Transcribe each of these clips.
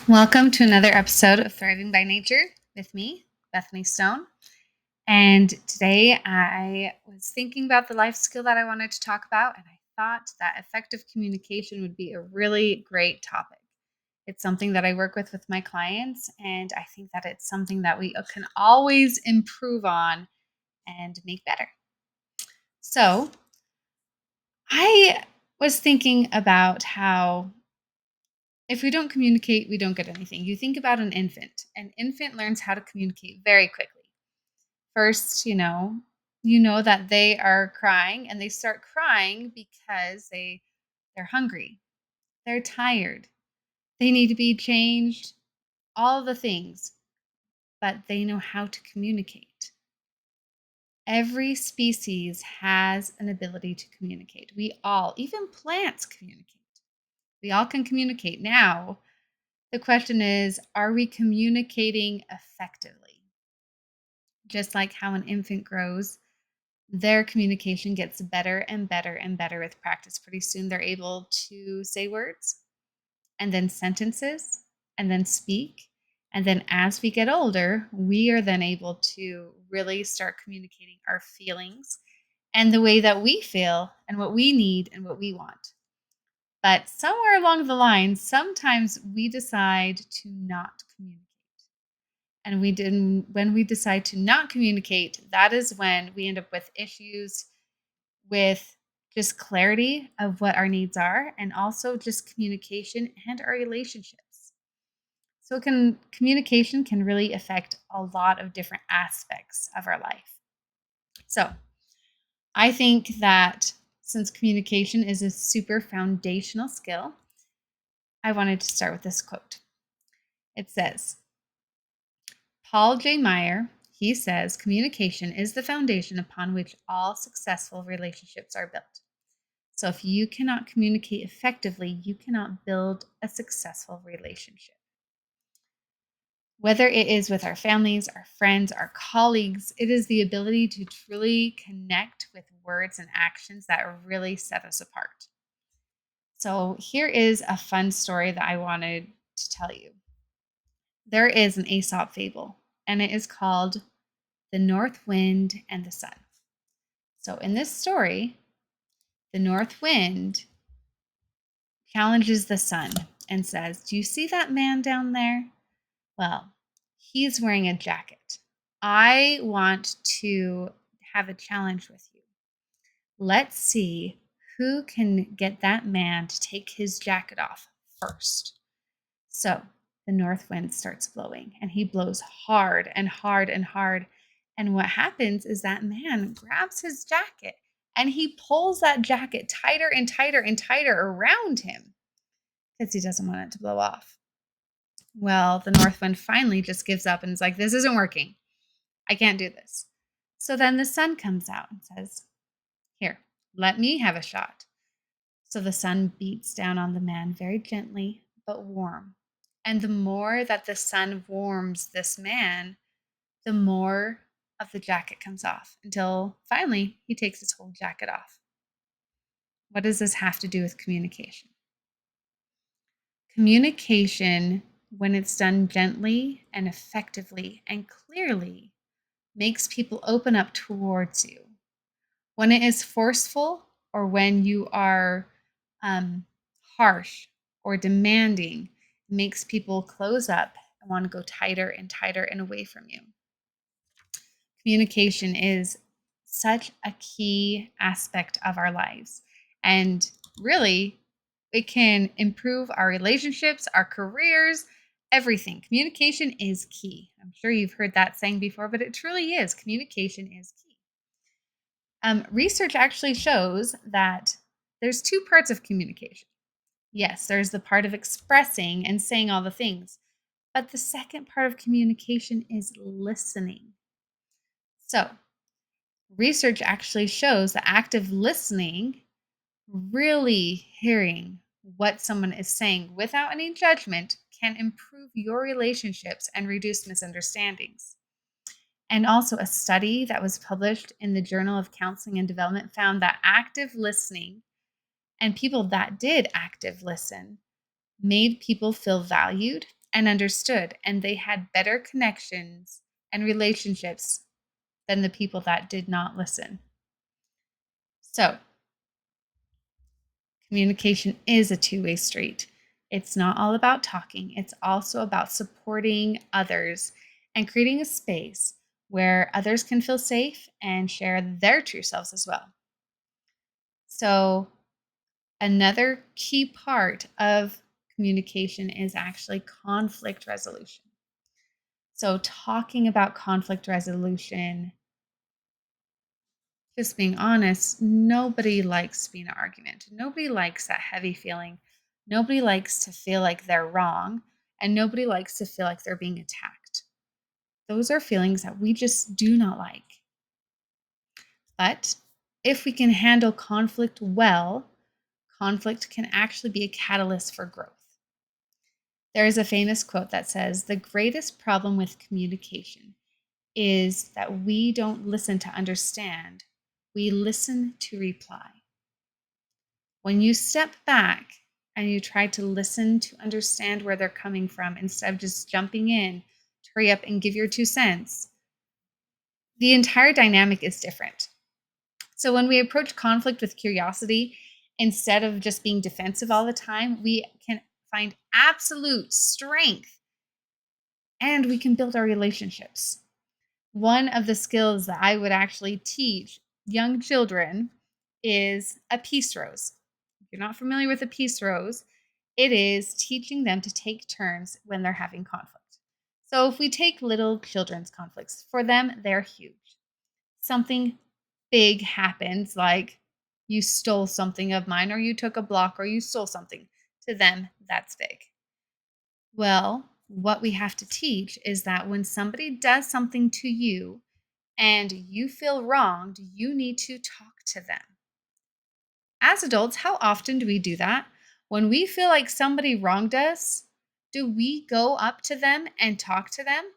Welcome to another episode of Thriving by Nature with me, Bethany Stone. And today I was thinking about the life skill that I wanted to talk about, and I thought that effective communication would be a really great topic. It's something that I work with my clients, and I think that it's something that we can always improve on and make better. So I was thinking about how if we don't communicate, we don't get anything. You think about an infant. An infant learns how to communicate very quickly. First, you know that they are crying and they start crying because they're hungry. They're tired. They need to be changed, all the things, but they know how to communicate. Every species has an ability to communicate. We all, even plants communicate. We all can communicate. Now, the question is, are we communicating effectively? Just like how an infant grows, their communication gets better and better and better with practice. Pretty soon they're able to say words and then sentences and then speak. And then as we get older, we are then able to really start communicating our feelings and the way that we feel and what we need and what we want. But somewhere along the line, sometimes we decide to not communicate. And when we decide to not communicate, that is when we end up with issues with just clarity of what our needs are and also just communication and our relationships. So communication can really affect a lot of different aspects of our life. So I think that since communication is a super foundational skill, I wanted to start with this quote. It says, Paul J. Meyer, he says, communication is the foundation upon which all successful relationships are built. So if you cannot communicate effectively, you cannot build a successful relationship. Whether it is with our families, our friends, our colleagues, it is the ability to truly connect with words and actions that really set us apart. So here is a fun story that I wanted to tell you. There is an Aesop fable, and it is called The North Wind and the Sun. So in this story, the north wind challenges the sun and says, "Do you see that man down there? Well, he's wearing a jacket. I want to have a challenge with you. Let's see who can get that man to take his jacket off first." So the north wind starts blowing, and he blows hard and hard and hard. And what happens is that man grabs his jacket and he pulls that jacket tighter and tighter and tighter around him because he doesn't want it to blow off. Well, the north wind finally just gives up and is like, "This isn't working. I can't do this." So then the sun comes out and says, "Here, let me have a shot." So the sun beats down on the man very gently, but warm. And the more that the sun warms this man, the more of the jacket comes off until finally he takes his whole jacket off. What does this have to do with communication? Communication, when it's done gently and effectively and clearly, makes people open up towards you. When it is forceful or when you are harsh or demanding, it makes people close up and want to go tighter and tighter and away from you. Communication is such a key aspect of our lives. And really, it can improve our relationships, our careers, everything. Communication is key. I'm sure you've heard that saying before, but it truly is. Communication is key. Research actually shows that there's two parts of communication. Yes, there's the part of expressing and saying all the things, but the second part of communication is listening. So, research actually shows that active listening, really hearing what someone is saying without any judgment, can improve your relationships and reduce misunderstandings. And also, a study that was published in the Journal of Counseling and Development found that active listening and people that did active listen made people feel valued and understood, and they had better connections and relationships than the people that did not listen. So, communication is a two-way street. It's not all about talking, it's also about supporting others and creating a space where others can feel safe and share their true selves as well. So, another key part of communication is actually conflict resolution. So, talking about conflict resolution, just being honest, nobody likes being an argument. Nobody likes that heavy feeling. Nobody likes to feel like they're wrong, and nobody likes to feel like they're being attacked. Those are feelings that we just do not like. But if we can handle conflict well, conflict can actually be a catalyst for growth. There is a famous quote that says, "The greatest problem with communication is that we don't listen to understand, we listen to reply." When you step back and you try to listen to understand where they're coming from instead of just jumping in to hurry up and give your 2 cents, the entire dynamic is different. So when we approach conflict with curiosity, instead of just being defensive all the time, we can find absolute strength and we can build our relationships. One of the skills that I would actually teach young children is a peace rose. If you're not familiar with a peace rose, it is teaching them to take turns when they're having conflict. So if we take little children's conflicts, for them, they're huge. Something big happens, like you stole something of mine, or you took a block, or you stole something. To them, that's big. Well, what we have to teach is that when somebody does something to you and you feel wronged, you need to talk to them. As adults, how often do we do that? When we feel like somebody wronged us, do we go up to them and talk to them?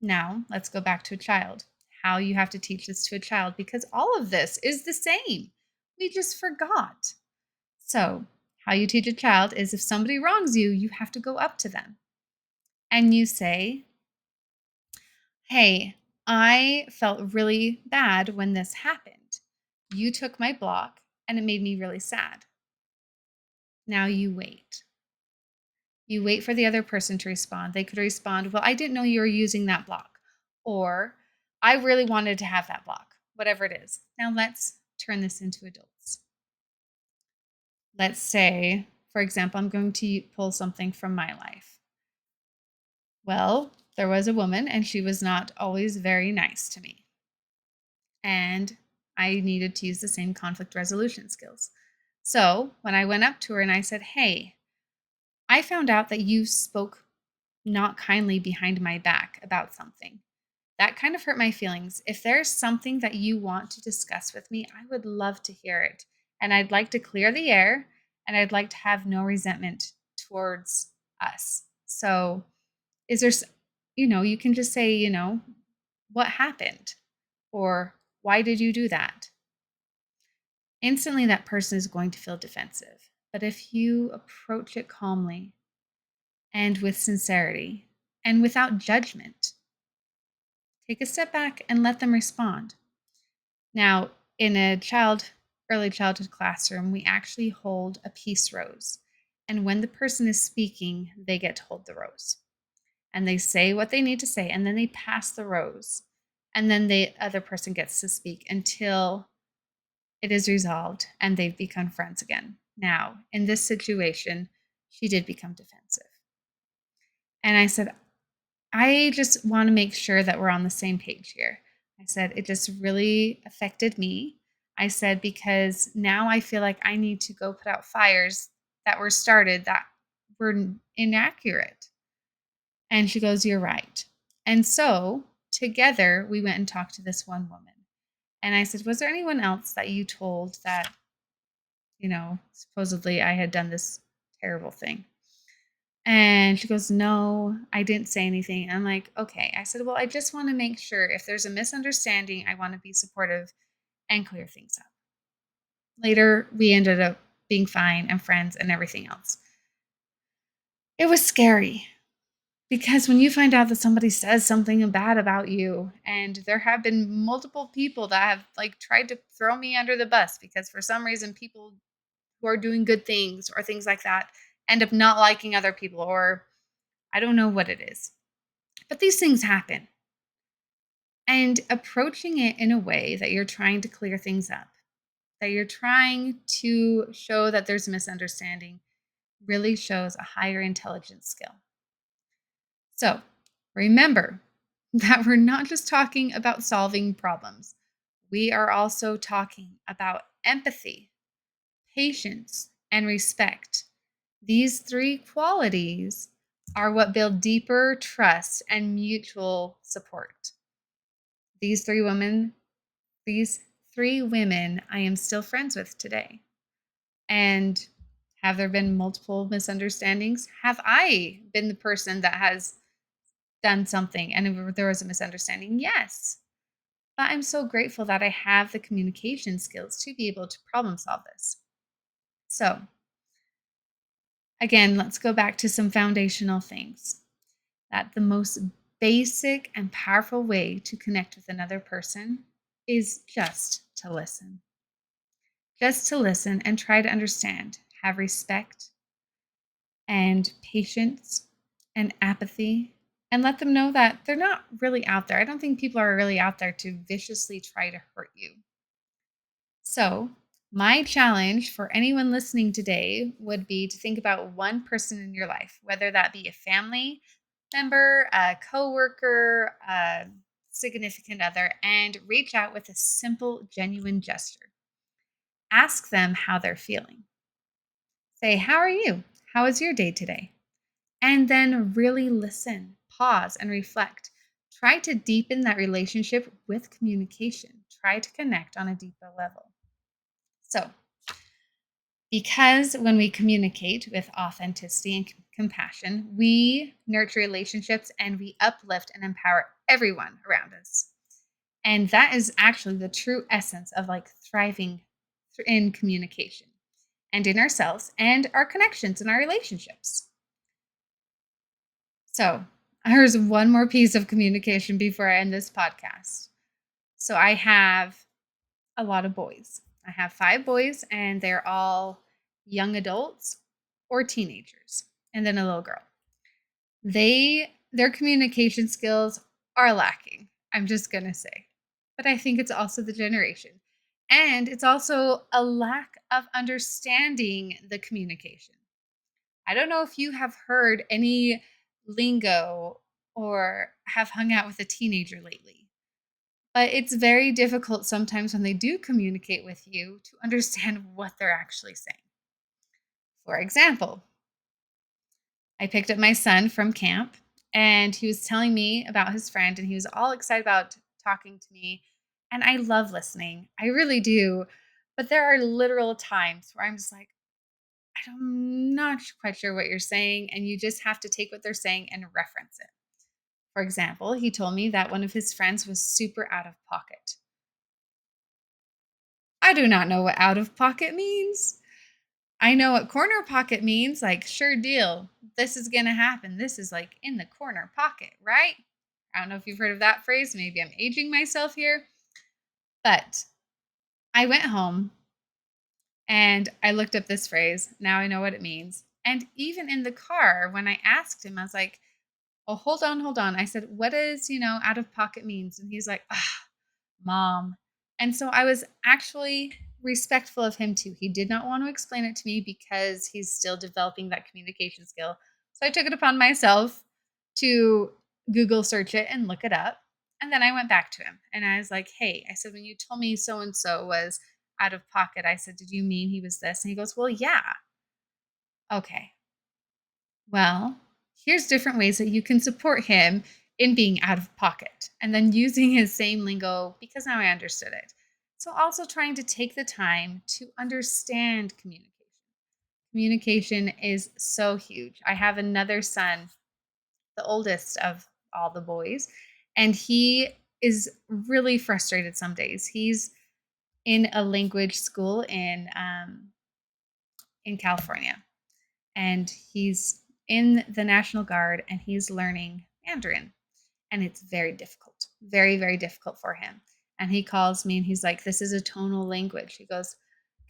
Now, let's go back to a child. How you have to teach this to a child, because all of this is the same. We just forgot. So, how you teach a child is if somebody wrongs you, you have to go up to them and you say, "Hey, I felt really bad when this happened. You took my block and it made me really sad." Now you wait. You wait for the other person to respond. They could respond, "Well, I didn't know you were using that block." Or, "I really wanted to have that block," whatever it is. Now let's turn this into adults. Let's say, for example, I'm going to pull something from my life. Well, there was a woman and she was not always very nice to me. And I needed to use the same conflict resolution skills. So when I went up to her and I said, "Hey, I found out that you spoke not kindly behind my back about something. That kind of hurt my feelings. If there's something that you want to discuss with me, I would love to hear it. And I'd like to clear the air and I'd like to have no resentment towards us." So, is there, you can just say, "What happened?" Or, "Why did you do that?" Instantly, that person is going to feel defensive. But if you approach it calmly and with sincerity and without judgment, take a step back and let them respond. Now, in a early childhood classroom, we actually hold a peace rose. And when the person is speaking, they get to hold the rose. And they say what they need to say, and then they pass the rose. And then the other person gets to speak until it is resolved and they've become friends again. Now, in this situation, she did become defensive. And I said, "I just want to make sure that we're on the same page here." I said, "It just really affected me." I said, "Because now I feel like I need to go put out fires that were started that were inaccurate." And she goes, "You're right." And so together we went and talked to this one woman. And I said, "Was there anyone else that you told that, supposedly I had done this terrible thing?" And she goes, "No, I didn't say anything." I'm like, "Okay." I said, "Well, I just want to make sure if there's a misunderstanding, I want to be supportive and clear things up." Later, we ended up being fine and friends and everything else. It was scary. Because when you find out that somebody says something bad about you, and there have been multiple people that have like tried to throw me under the bus because for some reason people who are doing good things or things like that end up not liking other people, or I don't know what it is. But these things happen. And approaching it in a way that you're trying to clear things up, that you're trying to show that there's a misunderstanding, really shows a higher intelligence skill. So remember that we're not just talking about solving problems, we are also talking about empathy, patience, and respect. These three qualities are what build deeper trust and mutual support. These three women, these three women I am still friends with today. And have there been multiple misunderstandings? Have I been the person that has done something and there was a misunderstanding? Yes. But I'm so grateful that I have the communication skills to be able to problem solve this. So, again, let's go back to some foundational things. That the most basic and powerful way to connect with another person is just to listen. Just to listen and try to understand, have respect and patience and apathy, and let them know that they're not really out there. I don't think people are really out there to viciously try to hurt you. So, my challenge for anyone listening today would be to think about one person in your life, whether that be a family member, a coworker, a significant other, and reach out with a simple, genuine gesture. Ask them how they're feeling. Say, "How are you? How was your day today?" And then really listen, pause, and reflect. Try to deepen that relationship with communication. Try to connect on a deeper level. So, because when we communicate with authenticity and compassion, we nurture relationships and we uplift and empower everyone around us. And that is actually the true essence of like thriving in communication and in ourselves and our connections and our relationships. So, here's one more piece of communication before I end this podcast. So, I have a lot of boys. I have 5 boys, and they're all young adults or teenagers, and then a little girl. Their communication skills are lacking. I'm just going to say. But I think it's also the generation. And it's also a lack of understanding the communication. I don't know if you have heard any lingo or have hung out with a teenager lately, but it's very difficult sometimes when they do communicate with you to understand what they're actually saying. For example, I picked up my son from camp and he was telling me about his friend and he was all excited about talking to me. And I love listening. I really do. But there are literal times where I'm just like, I'm not quite sure what you're saying. And you just have to take what they're saying and reference it. For example, he told me that one of his friends was super out of pocket. I do not know what out of pocket means. I know what corner pocket means, like, sure deal. This is going to happen. This is like in the corner pocket, right? I don't know if you've heard of that phrase. Maybe I'm aging myself here. But I went home and I looked up this phrase. Now I know what it means. And even in the car, when I asked him, I was like, oh, hold on, hold on. I said, what does, out of pocket means? And he's like, ah, mom. And so I was actually respectful of him too. He did not want to explain it to me because he's still developing that communication skill. So I took it upon myself to Google search it and look it up. And then I went back to him and I was like, hey, I said, when you told me so and so was out of pocket, I said, did you mean he was this? And he goes, well, yeah. Okay. Well, here's different ways that you can support him in being out of pocket and then using his same lingo because now I understood it. So, also trying to take the time to understand communication. Communication is so huge. I have another son, the oldest of all the boys, and he is really frustrated some days. He's in a language school in California, and he's in the National Guard and he's learning Mandarin. And it's very difficult, very, very difficult for him. And he calls me and he's like, this is a tonal language. He goes,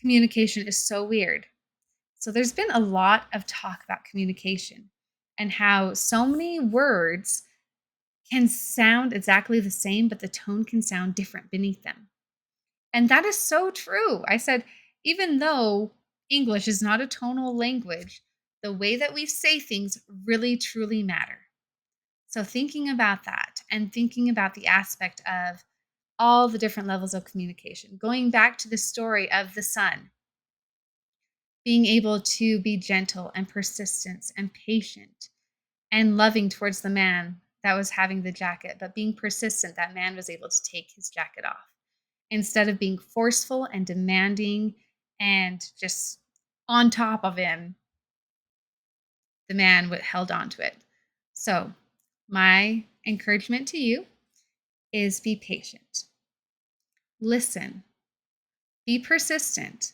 communication is so weird. So there's been a lot of talk about communication and how so many words can sound exactly the same, but the tone can sound different beneath them. And that is so true. I said, even though English is not a tonal language, the way that we say things really truly matter. So thinking about that and thinking about the aspect of all the different levels of communication, going back to the story of the son, being able to be gentle and persistent and patient and loving towards the man that was having the jacket, but being persistent, that man was able to take his jacket off instead of being forceful and demanding and just on top of him. The man held on to it. So, my encouragement to you is be patient, listen, be persistent,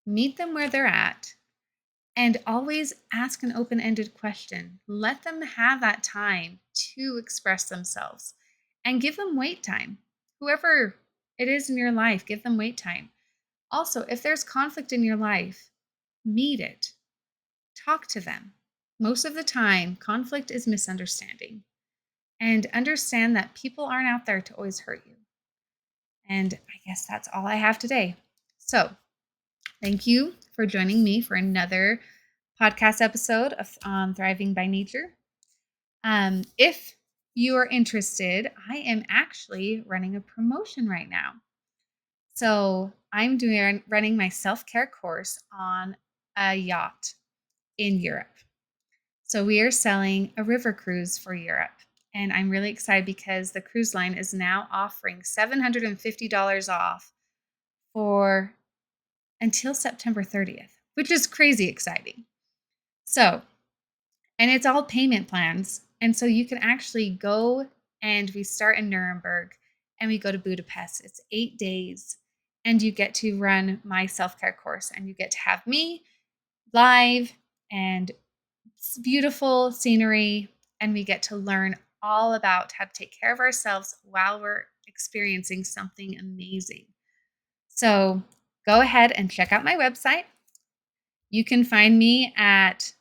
meet them where they're at, and always ask an open ended question. Let them have that time to express themselves and give them wait time. Whoever it is in your life, give them wait time. Also, if there's conflict in your life, meet it, talk to them. Most of the time, conflict is misunderstanding. And understand that people aren't out there to always hurt you. And I guess that's all I have today. So, thank you for joining me for another podcast episode on Thriving by Nature. If you are interested, I am actually running a promotion right now. So I'm running my self-care course on a yacht in Europe. So we are selling a river cruise for Europe. And I'm really excited because the cruise line is now offering $750 off for until September 30th, which is crazy exciting. So, and it's all payment plans. And so you can actually go and we start in Nuremberg and we go to Budapest. It's 8 days and you get to run my self-care course and you get to have me live and it's beautiful scenery and we get to learn all about how to take care of ourselves while we're experiencing something amazing. So go ahead and check out my website. You can find me at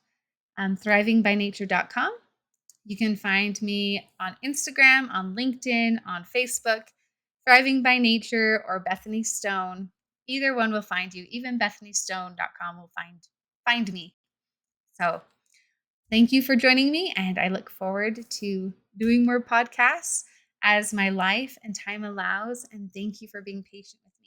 thrivingbynature.com. You can find me on Instagram, on LinkedIn, on Facebook, Thriving by Nature or Bethany Stone. Either one will find you. Even bethanystone.com will find me. So thank you for joining me, and I look forward to doing more podcasts as my life and time allows. And thank you for being patient with me.